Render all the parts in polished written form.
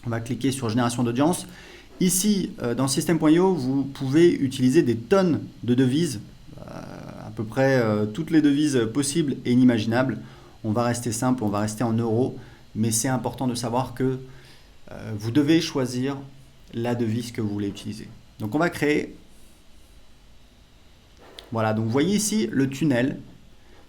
On va cliquer sur génération d'audience. Ici, dans System.io, vous pouvez utiliser des tonnes de devises, à peu près toutes les devises possibles et inimaginables. On va rester simple, on va rester en euros, mais c'est important de savoir que vous devez choisir la devise que vous voulez utiliser. Donc on va créer. Voilà, donc vous voyez ici le tunnel,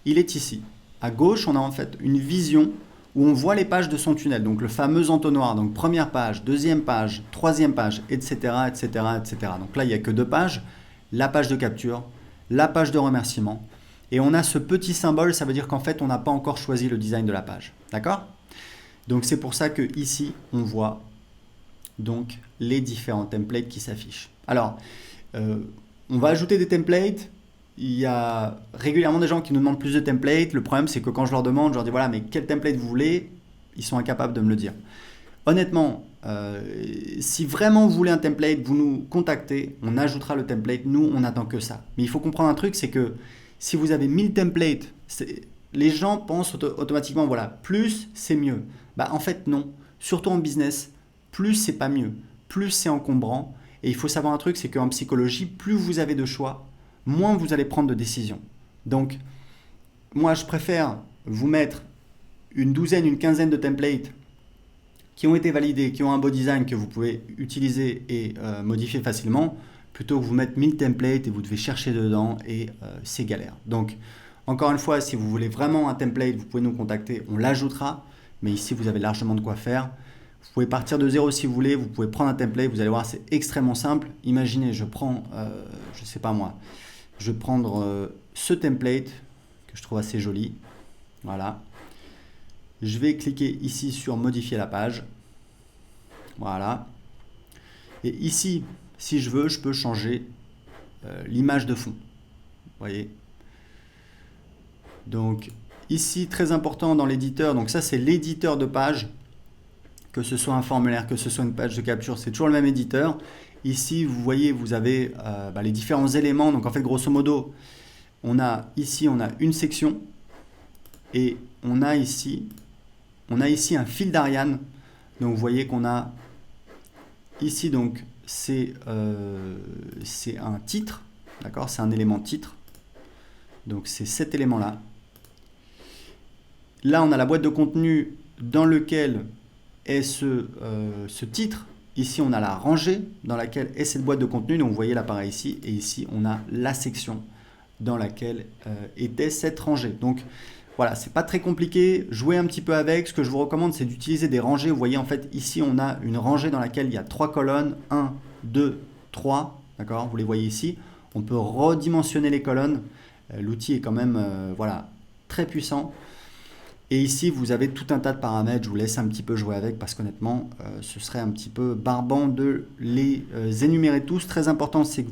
il est ici. À gauche, on a en fait une vision où on voit les pages de son tunnel, donc le fameux entonnoir, donc première page, deuxième page, troisième page, etc., etc., etc. Donc là, il n'y a que 2 pages, la page de capture, la page de remerciement, et on a ce petit symbole, ça veut dire qu'en fait, on n'a pas encore choisi le design de la page, d'accord? Donc c'est pour ça que ici, on voit donc les différents templates qui s'affichent. Alors, on va ajouter des templates. Il y a régulièrement des gens qui nous demandent plus de templates. Le problème, c'est que quand je leur demande, je leur dis voilà, mais quel template vous voulez? Ils sont incapables de me le dire. Honnêtement, si vraiment vous voulez un template, vous nous contactez, on ajoutera le template. Nous, on n'attend que ça. Mais il faut comprendre un truc, c'est que si vous avez 1000 templates, les gens pensent automatiquement voilà, plus c'est mieux. Bah en fait non. Surtout en business, plus c'est pas mieux. Plus c'est encombrant. Et il faut savoir un truc, c'est qu'en psychologie, plus vous avez de choix, moins vous allez prendre de décisions. Donc, moi, je préfère vous mettre une douzaine, une quinzaine de templates qui ont été validés, qui ont un beau design que vous pouvez utiliser et modifier facilement, plutôt que vous mettre 1000 templates et vous devez chercher dedans et c'est galère. Donc, encore une fois, si vous voulez vraiment un template, vous pouvez nous contacter, on l'ajoutera, mais ici, vous avez largement de quoi faire. Vous pouvez partir de zéro si vous voulez, vous pouvez prendre un template, vous allez voir, c'est extrêmement simple. Imaginez, je prends, je sais pas moi, je vais prendre ce template que je trouve assez joli. Voilà. Je vais cliquer ici sur modifier la page. Voilà. Et ici, si je veux, je peux changer l'image de fond. Vous voyez. Donc ici, très important dans l'éditeur, donc ça c'est l'éditeur de page, que ce soit un formulaire, que ce soit une page de capture, c'est toujours le même éditeur. Ici, vous voyez, vous avez les différents éléments. Donc en fait, grosso modo, on a ici une section et on a ici un fil d'Ariane. Donc vous voyez qu'on a ici, donc c'est un titre, d'accord? C'est un élément titre. Donc c'est cet élément-là. Là, on a la boîte de contenu dans lequel est ce titre. Ici, on a la rangée dans laquelle est cette boîte de contenu. Donc, vous voyez l'appareil ici. Et ici, on a la section dans laquelle était cette rangée. Donc, voilà, c'est pas très compliqué. Jouez un petit peu avec. Ce que je vous recommande, c'est d'utiliser des rangées. Vous voyez, en fait, ici, on a une rangée dans laquelle il y a 3 colonnes. 1, 2, 3. D'accord? Vous les voyez ici. On peut redimensionner les colonnes. L'outil est quand même très puissant. Et ici, vous avez tout un tas de paramètres. Je vous laisse un petit peu jouer avec parce qu'honnêtement, ce serait un petit peu barbant de les énumérer tous. Très important, c'est que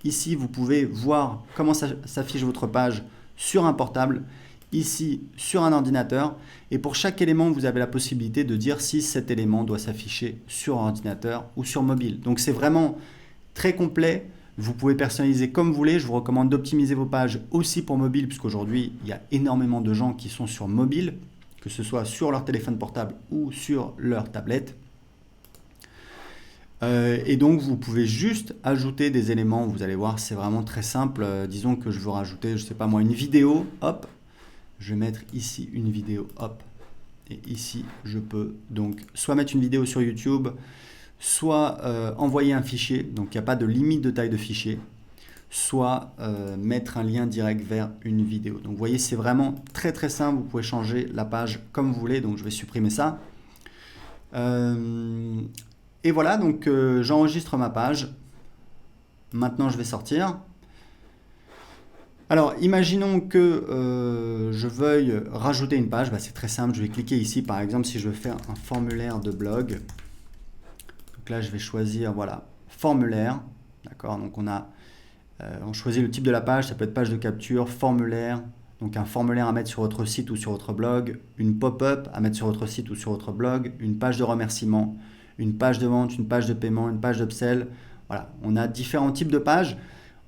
ici, vous pouvez voir comment s'affiche votre page sur un portable, ici sur un ordinateur. Et pour chaque élément, vous avez la possibilité de dire si cet élément doit s'afficher sur ordinateur ou sur mobile. Donc c'est vraiment très complet. Vous pouvez personnaliser comme vous voulez. Je vous recommande d'optimiser vos pages aussi pour mobile, puisqu'aujourd'hui, il y a énormément de gens qui sont sur mobile, que ce soit sur leur téléphone portable ou sur leur tablette. Et donc, vous pouvez juste ajouter des éléments. Vous allez voir, c'est vraiment très simple. Disons que je veux rajouter, je ne sais pas moi, une vidéo. Hop, je vais mettre ici une vidéo. Hop, et ici, je peux donc soit mettre une vidéo sur YouTube, soit envoyer un fichier, donc il n'y a pas de limite de taille de fichier, soit mettre un lien direct vers une vidéo. Donc vous voyez, c'est vraiment très très simple, vous pouvez changer la page comme vous voulez, donc je vais supprimer ça. Et voilà, donc j'enregistre ma page. Maintenant je vais sortir. Alors imaginons que je veuille rajouter une page, c'est très simple, je vais cliquer ici par exemple si je veux faire un formulaire de blog. Là, je vais choisir, voilà, formulaire, d'accord, donc on choisit le type de la page, ça peut être page de capture, formulaire, donc un formulaire à mettre sur votre site ou sur votre blog, une pop-up à mettre sur votre site ou sur votre blog, une page de remerciement, une page de vente, une page de paiement, une page d'upsell, voilà, on a différents types de pages.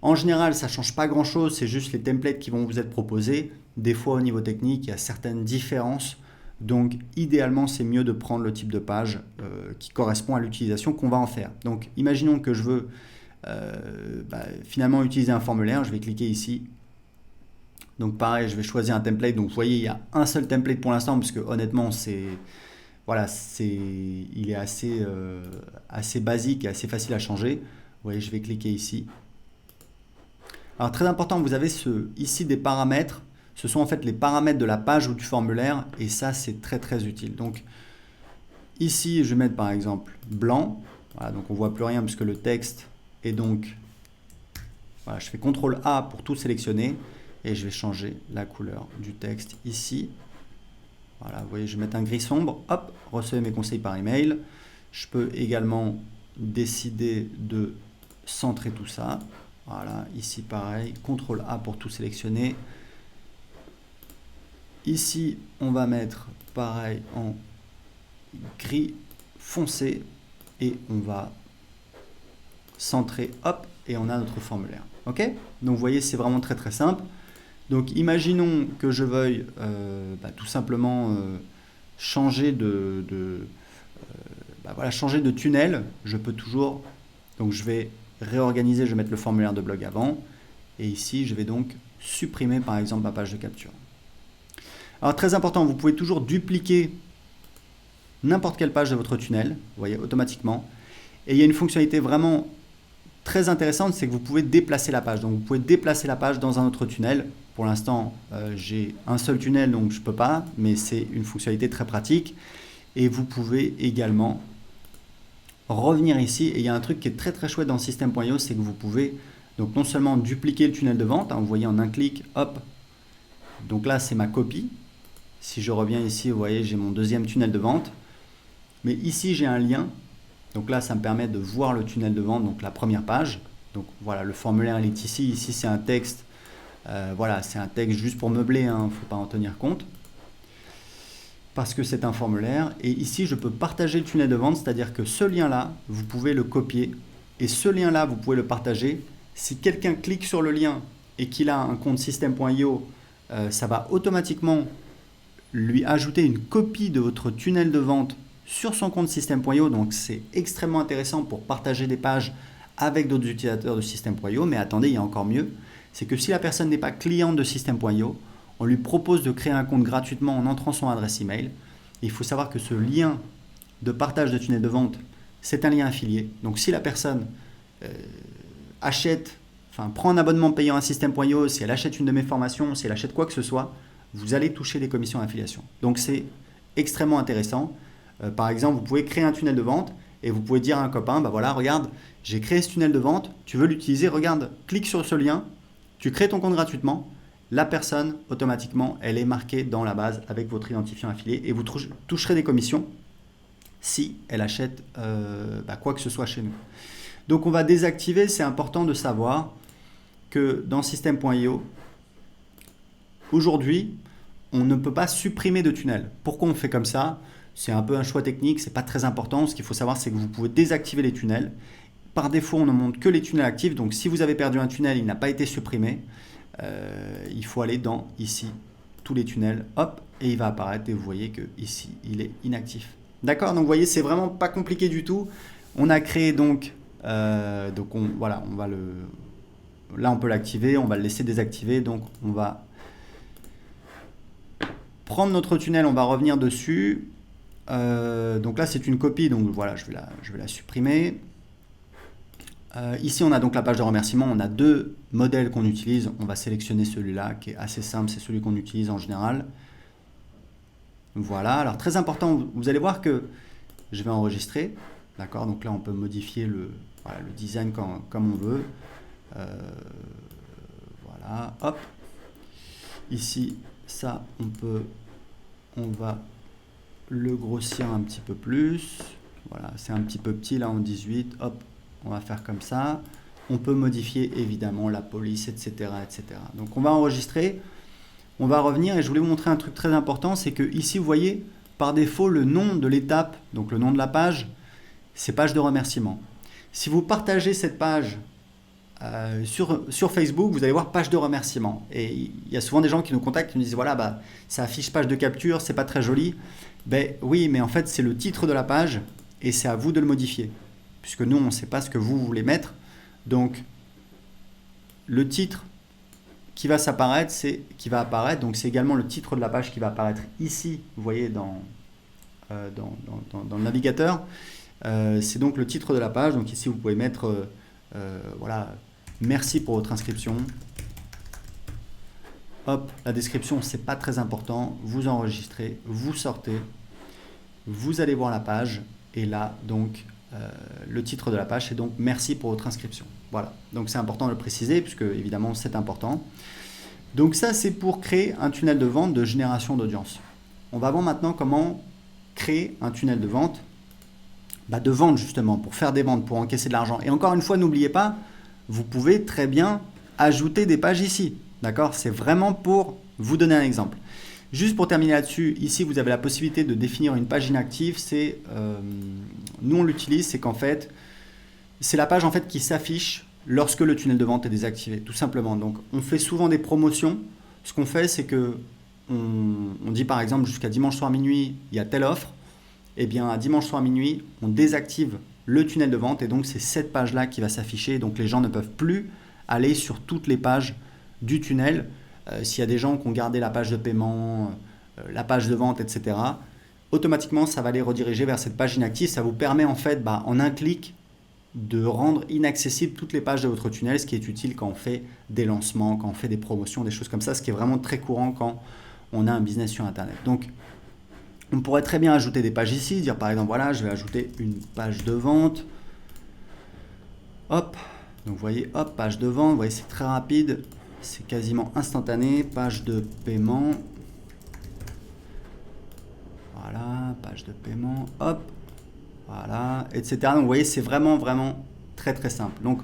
En général, ça ne change pas grand-chose, c'est juste les templates qui vont vous être proposés. Des fois, au niveau technique, il y a certaines différences. Donc, idéalement, c'est mieux de prendre le type de page qui correspond à l'utilisation qu'on va en faire. Donc, imaginons que je veux finalement utiliser un formulaire. Je vais cliquer ici. Donc, pareil, je vais choisir un template. Donc, vous voyez, il y a un seul template pour l'instant parce que honnêtement, il est assez basique et assez facile à changer. Vous voyez, je vais cliquer ici. Alors, très important, vous avez ici des paramètres. Ce sont en fait les paramètres de la page ou du formulaire et ça, c'est très très utile. Donc, ici, je vais mettre par exemple blanc. Voilà, donc on ne voit plus rien puisque le texte est donc... Voilà, je fais CTRL A pour tout sélectionner et je vais changer la couleur du texte ici. Voilà, vous voyez, je vais mettre un gris sombre. Hop, recevez mes conseils par email. Je peux également décider de centrer tout ça. Voilà, ici pareil, CTRL A pour tout sélectionner. Ici, on va mettre pareil en gris foncé et on va centrer, hop, et on a notre formulaire. Ok? Donc vous voyez, c'est vraiment très très simple. Donc imaginons que je veuille tout simplement changer changer de tunnel. Je peux toujours, donc je vais réorganiser, je vais mettre le formulaire de blog avant et ici je vais donc supprimer par exemple ma page de capture. Alors très important, vous pouvez toujours dupliquer n'importe quelle page de votre tunnel, vous voyez, automatiquement. Et il y a une fonctionnalité vraiment très intéressante, c'est que vous pouvez déplacer la page. Donc vous pouvez déplacer la page dans un autre tunnel. Pour l'instant, j'ai un seul tunnel, donc je ne peux pas, mais c'est une fonctionnalité très pratique. Et vous pouvez également revenir ici. Et il y a un truc qui est très très chouette dans System.io, c'est que vous pouvez donc non seulement dupliquer le tunnel de vente, vous voyez en un clic, hop, donc là c'est ma copie. Si je reviens ici, vous voyez, j'ai mon deuxième tunnel de vente. Mais ici, j'ai un lien. Donc là, ça me permet de voir le tunnel de vente, donc la première page. Donc voilà, le formulaire, il est ici. Ici, c'est un texte. Voilà, c'est un texte juste pour meubler, il ne faut pas en tenir compte. Parce que c'est un formulaire. Et ici, je peux partager le tunnel de vente, c'est-à-dire que ce lien-là, vous pouvez le copier. Et ce lien-là, vous pouvez le partager. Si quelqu'un clique sur le lien et qu'il a un compte System.io, ça va automatiquement lui ajouter une copie de votre tunnel de vente sur son compte System.io. Donc c'est extrêmement intéressant pour partager des pages avec d'autres utilisateurs de System.io. Mais attendez, il y a encore mieux, c'est que si la personne n'est pas cliente de System.io, on lui propose de créer un compte gratuitement en entrant son adresse email. Et il faut savoir que ce lien de partage de tunnel de vente, c'est un lien affilié. Donc si la personne prend un abonnement payant à System.io, si elle achète une de mes formations, si elle achète quoi que ce soit, vous allez toucher des commissions d'affiliation. Donc c'est extrêmement intéressant. Par exemple, vous pouvez créer un tunnel de vente et vous pouvez dire à un copain, voilà, regarde, j'ai créé ce tunnel de vente, tu veux l'utiliser, regarde, clique sur ce lien, tu crées ton compte gratuitement, la personne, automatiquement, elle est marquée dans la base avec votre identifiant affilié et vous toucherez des commissions si elle achète quoi que ce soit chez nous. Donc on va désactiver, c'est important de savoir que dans System.io, aujourd'hui, on ne peut pas supprimer de tunnel. Pourquoi on fait comme ça? C'est un peu un choix technique, c'est pas très important. Ce qu'il faut savoir, c'est que vous pouvez désactiver les tunnels. Par défaut, on ne montre que les tunnels actifs. Donc si vous avez perdu un tunnel, il n'a pas été supprimé, il faut aller dans ici, tous les tunnels, hop, et il va apparaître et vous voyez que ici, il est inactif. D'accord? Donc vous voyez, c'est vraiment pas compliqué du tout. On a créé donc là on peut l'activer, on va le laisser désactiver. Donc on va prendre notre tunnel, on va revenir dessus. Donc là c'est une copie, donc voilà, je vais la supprimer. Ici on a donc la page de remerciement, on a deux modèles qu'on utilise, on va sélectionner celui-là qui est assez simple, c'est celui qu'on utilise en général. Voilà, alors très important, vous allez voir que je vais enregistrer, d'accord, donc là on peut modifier le design comme on veut. Voilà, hop, ici ça on va le grossir un petit peu plus, voilà, c'est un petit peu petit là en 18, hop, on va faire comme ça. On peut modifier évidemment la police, etc., etc. Donc on va enregistrer, on va revenir et je voulais vous montrer un truc très important, c'est que ici vous voyez par défaut le nom de l'étape, donc le nom de la page, c'est page de remerciement. Si vous partagez cette page sur Facebook, vous allez voir page de remerciement. Et il y a souvent des gens qui nous contactent, qui nous disent voilà, bah, ça affiche page de capture, c'est pas très joli. Ben oui, mais en fait, c'est le titre de la page et c'est à vous de le modifier. Puisque nous, on ne sait pas ce que vous voulez mettre. Donc, le titre qui va apparaître, donc c'est également le titre de la page qui va apparaître ici, vous voyez, dans le navigateur. C'est donc le titre de la page. Donc ici, vous pouvez mettre voilà, merci pour votre inscription. Hop, la description, c'est pas très important. Vous enregistrez, vous sortez, vous allez voir la page et là, donc, le titre de la page, c'est donc merci pour votre inscription. Voilà, donc c'est important de le préciser puisque évidemment c'est important. Donc ça, c'est pour créer un tunnel de vente de génération d'audience. On va voir maintenant comment créer un tunnel de vente. De vente justement, pour faire des ventes, pour encaisser de l'argent. Et encore une fois, n'oubliez pas, vous pouvez très bien ajouter des pages ici. D'accord? C'est vraiment pour vous donner un exemple. Juste pour terminer là-dessus, ici vous avez la possibilité de définir une page inactive. Nous on l'utilise, c'est qu'en fait, c'est la page en fait qui s'affiche lorsque le tunnel de vente est désactivé, tout simplement. Donc on fait souvent des promotions. Ce qu'on fait, c'est que on dit par exemple jusqu'à dimanche soir minuit, il y a telle offre. Et bien à dimanche soir minuit, on désactive le tunnel de vente et donc c'est cette page-là qui va s'afficher. Donc les gens ne peuvent plus aller sur toutes les pages du tunnel. S'il y a des gens qui ont gardé la page de paiement, la page de vente, etc., automatiquement, ça va les rediriger vers cette page inactive. Ça vous permet en fait, en un clic, de rendre inaccessibles toutes les pages de votre tunnel, ce qui est utile quand on fait des lancements, quand on fait des promotions, des choses comme ça, ce qui est vraiment très courant quand on a un business sur Internet. Donc, on pourrait très bien ajouter des pages ici, dire par exemple, voilà, je vais ajouter une page de vente. Hop, donc vous voyez, hop, page de vente, vous voyez, c'est très rapide, c'est quasiment instantané, page de paiement. Voilà, page de paiement, hop, voilà, etc. Donc vous voyez, c'est vraiment très très simple. Donc